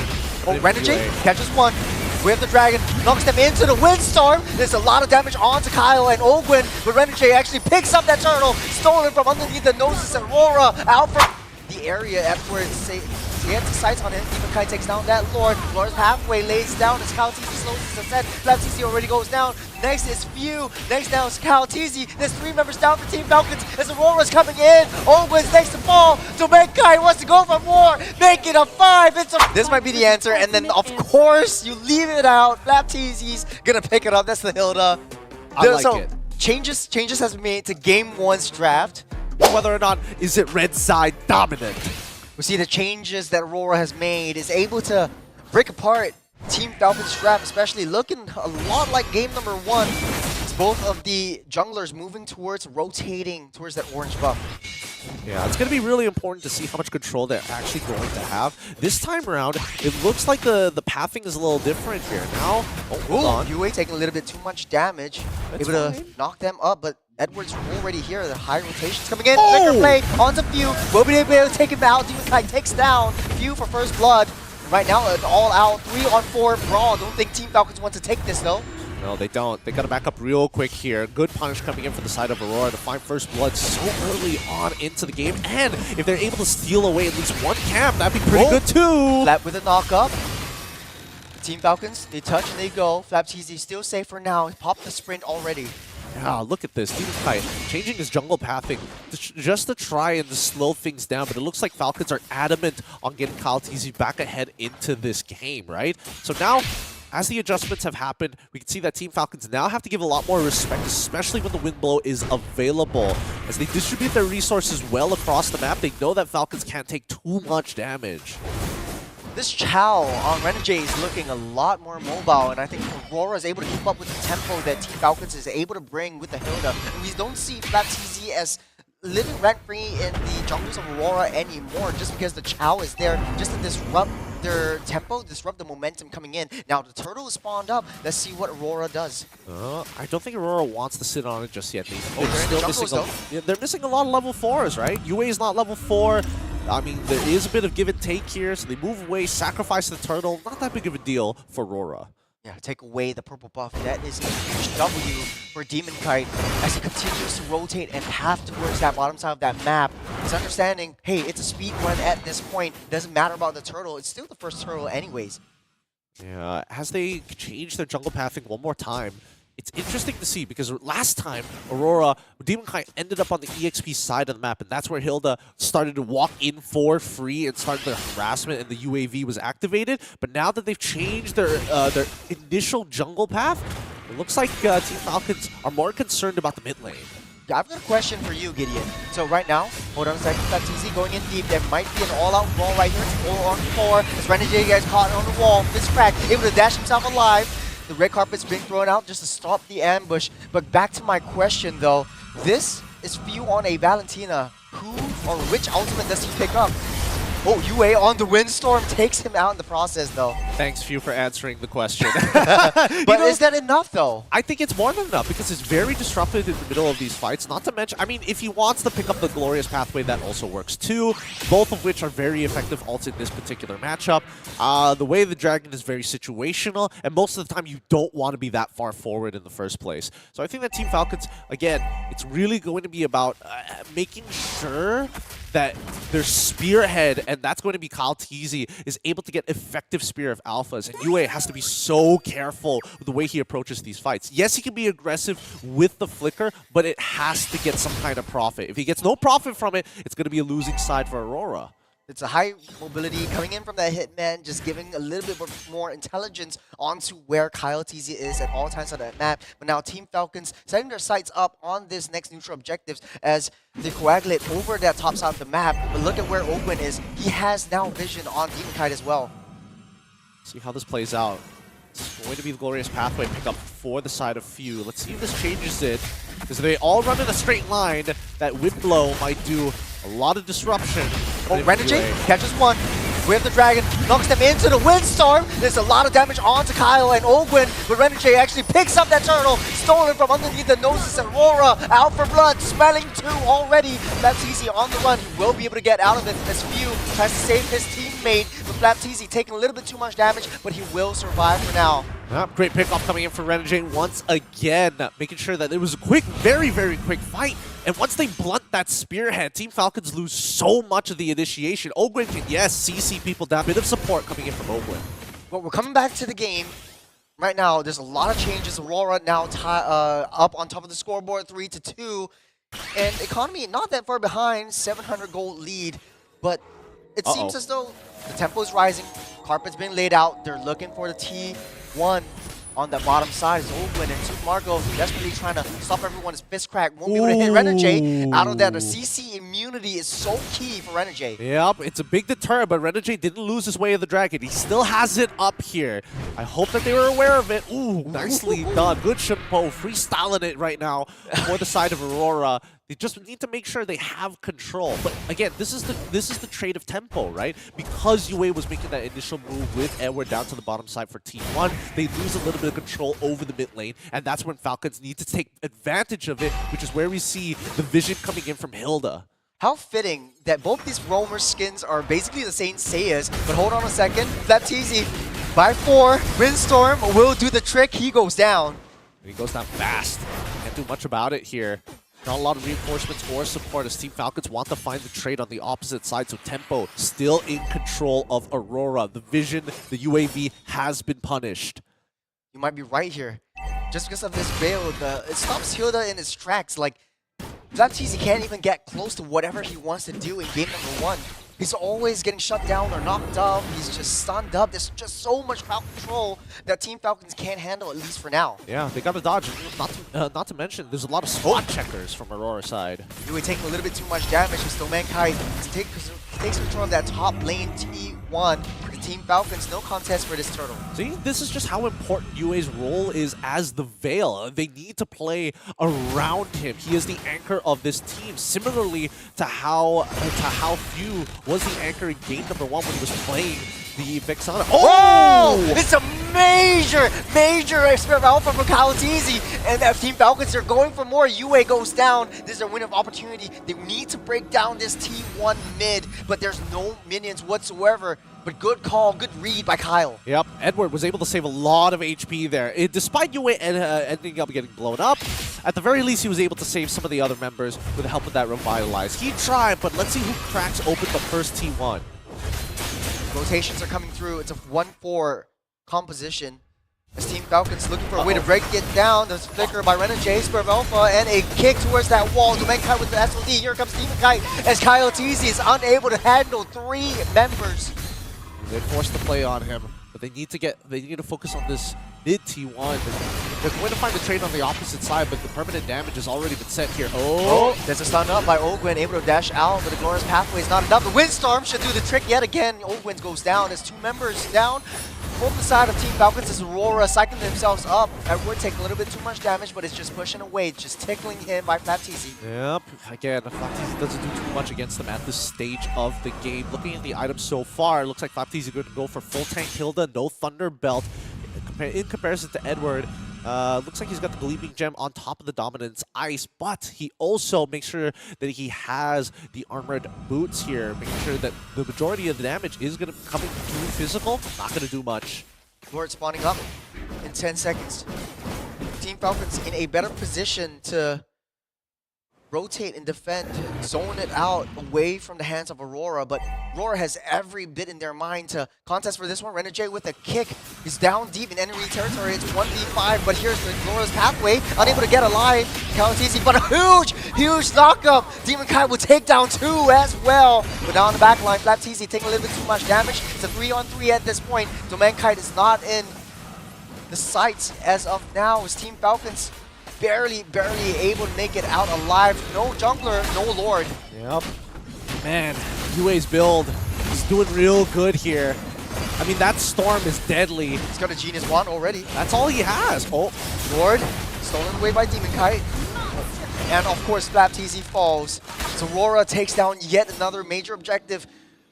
disruption. Oh, Renegade catches one. With the Dragon, knocks them into the Windstorm. There's a lot of damage onto Kyle and Ogwin, but Renegade actually picks up that turtle, stolen from underneath the noses of Aurora, out from the area afterwards. He gets the sights on him. Demon Kai takes down that Lord. Lord's halfway, lays down as Kyle TZ slows his ascent. Flap TZ already goes down. Next is Few. Next down is Kyle TZ. There's 3 members down for Team Falcons as Aurora's coming in. Ogwin's next to fall. Demon Kai wants to go for more. Make it a 5. This might be the answer, and then of course you leave it out. Flap TZ's gonna pick it up. That's the Hilda. I like it. Changes has been made to Game 1's draft. Whether or not is it red side dominant. We see the changes that Aurora has made is able to break apart Team Falcons' draft, especially looking a lot like game number 1. It's both of the junglers moving towards rotating towards that orange buff. Yeah, it's going to be really important to see how much control they're actually going to have. This time around, it looks like the pathing is a little different here. Now, hold on. UA taking a little bit too much damage. That's able fine. to knock them up, but Edward's already here. The high rotation's coming in. Flicker play onto Few. Will be able to take him out. Demon Kai takes down Few for first blood. Right now, an all-out 3-on-4 brawl. Don't think Team Falcons want to take this, though. No, they don't. They got to back up real quick here. Good punish coming in for the side of Aurora to find first blood so early on into the game. And if they're able to steal away at least one camp, that'd be pretty good too. Flap with a knock-up. Team Falcons, they touch and they go. Flap TZ still safe for now. Pop the sprint already. Yeah, look at this. Demon Kai changing his jungle pathing just to try and slow things down, but it looks like Falcons are adamant on getting Kyle TZ back ahead into this game, right? So now, as the adjustments have happened, we can see that Team Falcons now have to give a lot more respect, especially when the wind blow is available. As they distribute their resources well across the map, they know that Falcons can't take too much damage. This Chow on Renegade is looking a lot more mobile, and I think Aurora is able to keep up with the tempo that Team Falcons is able to bring with the Hilda. And we don't see Flap TZ as living rent-free in the jungles of Aurora anymore, just because the Chow is there just to disrupt their tempo, disrupt the momentum coming in. Now the turtle is spawned up. Let's see what Aurora does. I don't think Aurora wants to sit on it just yet. They're missing a lot of level 4s, right? UA is not level 4. I mean, there is a bit of give and take here, so they move away, sacrifice the turtle. Not that big of a deal for Aurora. Yeah, take away the purple buff. That is a huge W for Demon Kite as he continues to rotate and path towards that bottom side of that map. He's understanding, hey, it's a speed run at this point. Doesn't matter about the turtle. It's still the first turtle anyways. Yeah, as they change their jungle pathing one more time, it's interesting to see because last time, Aurora, Demon Kai ended up on the EXP side of the map, and that's where Hilda started to walk in for free and started the harassment, and the UAV was activated. But now that they've changed their initial jungle path, it looks like Team Falcons are more concerned about the mid lane. Yeah, I've got a question for you, Gideon. So right now, hold on a second, Flap TZ going in deep. There might be an all-out brawl right here. It's 4-on-4. As Renegade gets caught on the wall, this crack, able to dash himself alive. The red carpet's being thrown out just to stop the ambush. But back to my question, though. This is Few on a Valentina. Who or which ultimate does he pick up? Oh, UA on the Windstorm takes him out in the process, though. Thanks, Few, for answering the question. But is that enough, though? I think it's more than enough because it's very disruptive in the middle of these fights. Not to mention, I mean, if he wants to pick up the Glorious Pathway, that also works too. Both of which are very effective ults in this particular matchup. The way the Dragon is very situational, and most of the time you don't want to be that far forward in the first place. So I think that Team Falcons, again, it's really going to be about making sure that their spearhead, and that's going to be Kyle TZ, is able to get effective Spear of Alphas. And UA has to be so careful with the way he approaches these fights. Yes, he can be aggressive with the flicker, but it has to get some kind of profit. If he gets no profit from it, it's going to be a losing side for Aurora. It's a high mobility coming in from that Hitman, just giving a little bit more intelligence onto where Kyle TZ is at all times on that map. But now Team Falcons setting their sights up on this next neutral objectives as they coagulate over that top side of the map. But look at where Ogwin is. He has now vision on Demon Kite as well. See how this plays out. It's going to be the Glorious Pathway pick up for the side of Few. Let's see if this changes it. Because if they all run in a straight line, that Wind Blow might do a lot of disruption. Oh, Renegade catches one. We have the Dragon, knocks them into the Windstorm. There's a lot of damage onto Kyle and Ogwin, but Renegade actually picks up that turtle, stolen from underneath the noses, and Aurora out for blood, smelling 2 already. Flapteezy on the run, he will be able to get out of it as Few tries to save his teammate, but Flapteezy taking a little bit too much damage, but he will survive for now. Great pickoff coming in for Renegade once again, making sure that it was a quick, very, very quick fight. And once they blunt that spearhead, Team Falcons lose so much of the initiation. Ogwin can, yes, CC people down. Bit of support coming in from Ogwin. Well, we're coming back to the game. Right now, there's a lot of changes. Aurora now up on top of the scoreboard, 3-2. And Economy not that far behind, 700 gold lead. But it seems as though the tempo is rising. Carpet's been laid out. They're looking for the T1 on the bottom side. Is Ogwin and Super Marco desperately trying to stop everyone's fist crack. Won't be able to hit Renegade. Out of that, the CC immunity is so key for Renegade. Yep, it's a big deterrent, but Renegade didn't lose his way of the dragon. He still has it up here. I hope that they were aware of it. Ooh, nicely done. Good Shimpo, freestyling it right now for the side of Aurora. They just need to make sure they have control. But again, this is the trade of tempo, right? Because UA was making that initial move with Edward down to the bottom side for T1, they lose a little bit of control over the mid lane, and that's when Falcons need to take advantage of it, which is where we see the vision coming in from Hilda. How fitting that both these roamer skins are basically the same Saiyas, but hold on a second. Flapteezy by 4. Windstorm will do the trick. He goes down. He goes down fast. Can't do much about it here. Not a lot of reinforcements or support as Team Falcons want to find the trade on the opposite side, so Tempo still in control of Aurora. The vision, the UAV has been punished. You might be right here. Just because of this veil, it stops Hilda in his tracks. Like, Flapteezy can't even get close to whatever he wants to do in game number 1. He's always getting shut down or knocked up. He's just stunned up. There's just so much crowd control that Team Falcons can't handle, at least for now. Yeah, they got to dodge. Not to mention, there's a lot of spot checkers from Aurora's side. Really taking a little bit too much damage, but still Mankind takes control of that top lane T1. The Team Falcons, no contest for this turtle. See, this is just how important UA's role is as the Veil. They need to play around him. He is the anchor of this team, similarly to how Few was the anchor in game number 1 when he was playing the Vexana. Oh! It's a major Expert Alpha from Flapteezy, and Team Falcons are going for more. UA goes down. This is a win of opportunity. They need to break down this T1 mid, but there's no minions whatsoever. But good call, good read by Kyle. Yep, Edward was able to save a lot of HP there. Despite UA ending up getting blown up, at the very least he was able to save some of the other members with the help of that Revitalize. He tried, but let's see who cracks open the first T1. Rotations are coming through. It's a 1-4 composition. As Team Falcons looking for a way to break it down. There's a flicker by Renegade, Spur Alpha, and a kick towards that wall. Domenkite with the SOD. Here comes Teamfighting as Flapteezy is unable to handle 3 members. They forced the play on him, but they need to focus on this mid T1. They're going to find the trade on the opposite side, but the permanent damage has already been set here. Oh, there's a stun up by Ogwin, able to dash out, but the Glorious Pathway is not enough. The Windstorm should do the trick yet again. Ogwin goes down. There's 2 members down. On the side of Team Falcons is Aurora cycling themselves up. Edward taking a little bit too much damage, but it's just pushing away, just tickling him by Flapteezy. Yep, again, Flapteezy doesn't do too much against them at this stage of the game. Looking at the items so far, it looks like Flapteezy going to go for full tank Hilda, no Thunder Belt. In comparison to Edward, looks like he's got the Gleaming Gem on top of the Dominance Ice, but he also makes sure that he has the Armored Boots here, making sure that the majority of the damage is going to come through physical, not going to do much. Lord spawning up in 10 seconds. Team Falcons in a better position to rotate and defend, zone it out away from the hands of Aurora, but Aurora has every bit in their mind to contest for this one. Renegade with a kick is down deep in enemy territory. It's 1v5, but here's the Glorious Pathway, unable to get alive. Flapteezy, but a huge knockup. Demon Kite will take down 2 as well. But now on the back line, Flapteezy taking a little bit too much damage. It's a 3-on-3 at this point. Domenkite is not in the sights as of now. As Team Falcons barely able to make it out alive. No jungler, no Lord. Yep. Man, UA's build is doing real good here. I mean, that Storm is deadly. He's got a Genius Wand already. That's all he has. Oh, Lord, stolen away by Demon Kite. And of course, Flapteezy falls. So Aurora takes down yet another major objective.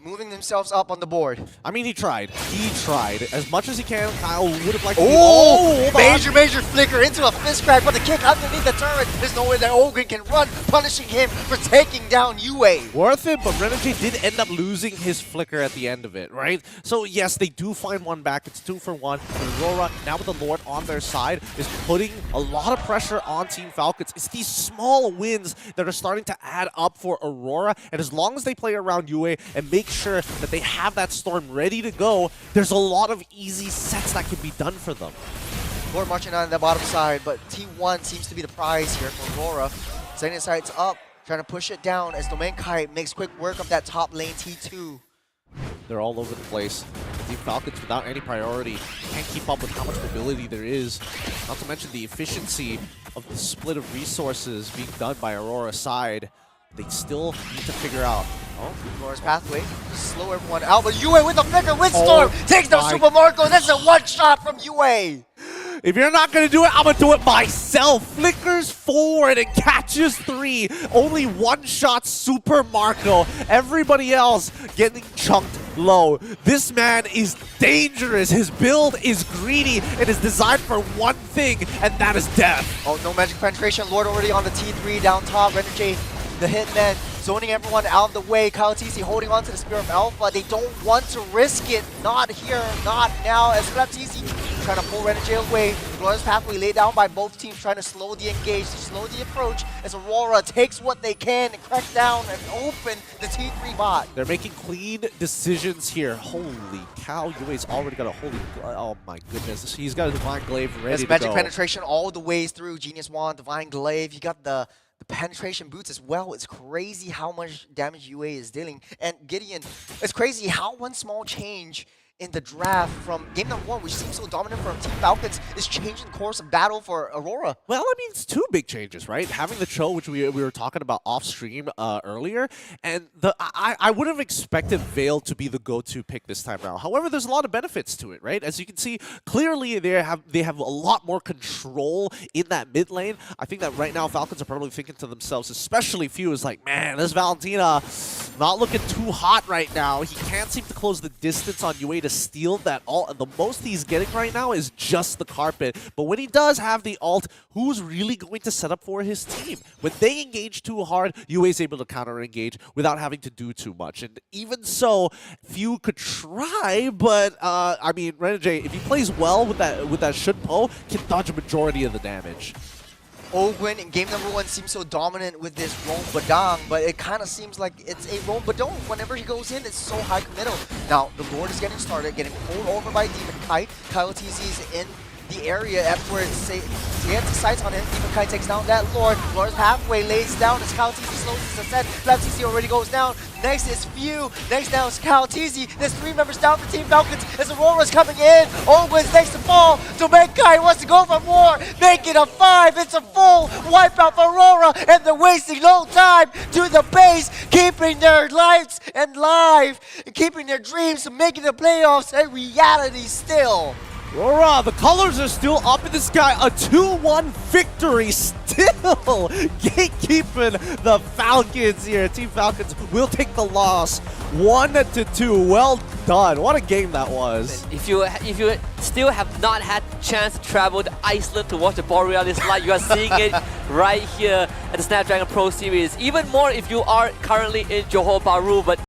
moving themselves up on the board. I mean, he tried. He tried. As much as he can, Kyle would have liked to Oh, hold major flicker into a fist crack, but the kick underneath the turret. There's no way that Ogren can run, punishing him for taking down UA. Worth it, but Renegade did end up losing his flicker at the end of it, right? So yes, they do find one back. It's 2 for 1. But Aurora, now with the Lord on their side, is putting a lot of pressure on Team Falcons. It's these small wins that are starting to add up for Aurora, and as long as they play around UA and make sure that they have that storm ready to go, there's a lot of easy sets that can be done for them. Lord marching on the bottom side, but T1 seems to be the prize here for Aurora. Setting his sights up, trying to push it down as Domenkai makes quick work of that top lane T2. They're all over the place. Team Falcons, without any priority, can't keep up with how much mobility there is. Not to mention the efficiency of the split of resources being done by Aurora's side. They still need to figure out. Oh, Aurora's pathway. Slow everyone out, but UA with the flicker, Windstorm takes down Super Marco. That's a one-shot from UA. If you're not going to do it, I'm going to do it myself. Flickers forward and catches 3. Only one-shot Super Marco. Everybody else getting chunked low. This man is dangerous. His build is greedy. It is designed for one thing, and that is death. Oh, no magic penetration. Lord already on the T3 down top. Renegade, the hitman, zoning everyone out of the way. Kyle TC holding on to the Spear of Alpha. They don't want to risk it. Not here, not now. As Kyle TC trying to pull Renegade away. Glorious pathway laid down by both teams, trying to slow the engage, slow the approach, as Aurora takes what they can and crack down and open the T3 bot. They're making clean decisions here. Holy cow, UA's already got a holy... Oh my goodness. He's got a Divine Glaive ready to go. Magic penetration all the ways through. Genius Wand, Divine Glaive. You got the penetration boots as well. It's crazy how much damage UA is dealing. And Gideon, it's crazy how one small change in the draft from game number 1, which seems so dominant for Team Falcons, is changing the course of battle for Aurora. Well, I mean, it's 2 big changes, right? Having the Cho, which we were talking about off stream earlier, and I would have expected Vale to be the go-to pick this time around. However, there's a lot of benefits to it, right? As you can see, clearly they have a lot more control in that mid lane. I think that right now Falcons are probably thinking to themselves, especially Few, is like, man, this Valentina not looking too hot right now. He can't seem to close the distance on UA to steal that ult. The most he's getting right now is just the carpet. But when he does have the ult, who's really going to set up for his team? When they engage too hard, UA is able to counter-engage without having to do too much. And even so, Few could try, but I mean, Renegade, if he plays well with that Shun Po, can dodge a majority of the damage. Ogwen in game number 1 seems so dominant with this Roam Badang, but it kind of seems like it's a Roam Badong. Whenever he goes in, it's so high committal. Now, the Lord is getting started, getting pulled over by Demon Kite. Kyle TC is in the area after he gets sights on him. Demon Kite takes down that Lord. Lord's halfway lays down as Kyle TC slows his ascent. Kyle TC already goes down. Next is Few. Next down is Kyle TC. There's 3 members down for Team Falcons as Aurora's coming in. Ogwen's next to fall. Domenkai wants to go for more. Make it a 5. It's a full wipeout for Aurora, and they're wasting no time to the base, keeping their lives and live, and keeping their dreams of making the playoffs a reality still. Aurora, the colors are still up in the sky. A 2-1 victory still gatekeeping the Falcons here. Team Falcons will take the loss 1-2. Well done. What a game that was. If you still have not had the chance to travel to Iceland to watch the Borealis live, you are seeing it right here at the Snapdragon Pro Series. Even more if you are currently in Johor Bahru, but